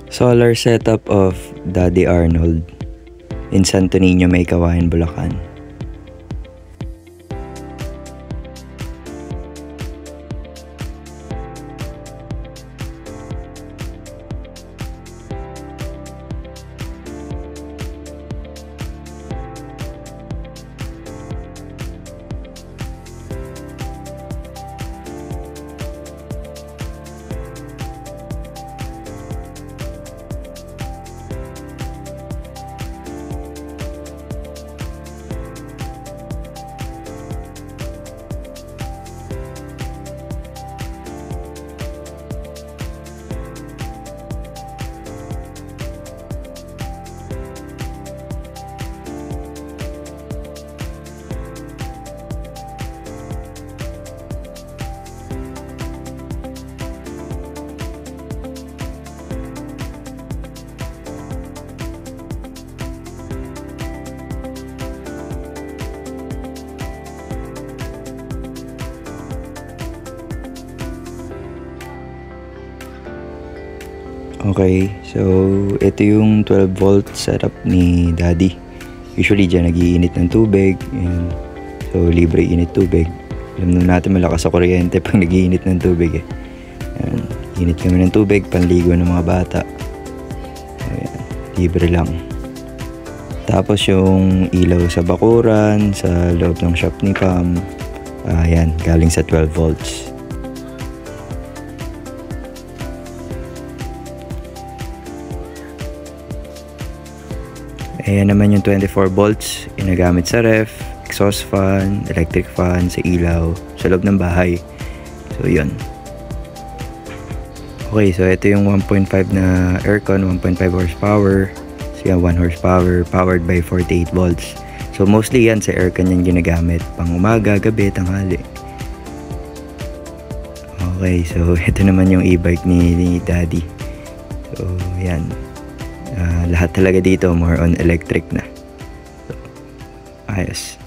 Solar setup of Daddy Arnold in Santo Niño, May Kawayan, Bulacan. Okay, so ito yung 12 volt setup ni Daddy. Usually dyan nag-iinit ng tubig. Yan. So libre init tubig. Alam naman natin malakas sa kuryente pag nag-iinit ng tubig eh. Yan. Init kami ng tubig, panligo ng mga bata. Ayan. Libre lang. Tapos yung ilaw sa bakuran, sa loob ng shop ni Pam. Ayan, galing sa 12 volts. Ayan naman yung 24 volts, ginagamit sa ref, exhaust fan, electric fan, sa ilaw, sa loob ng bahay. So yun. Okay, so ito yung 1.5 na aircon, 1.5 horsepower. So yan, 1 horsepower, powered by 48 volts. So mostly yan sa aircon yan ginagamit, pang umaga, gabi, tanghali. Okay, so ito naman yung e-bike ni Daddy. So yan. Lahat talaga dito more on electric na. So, ayos.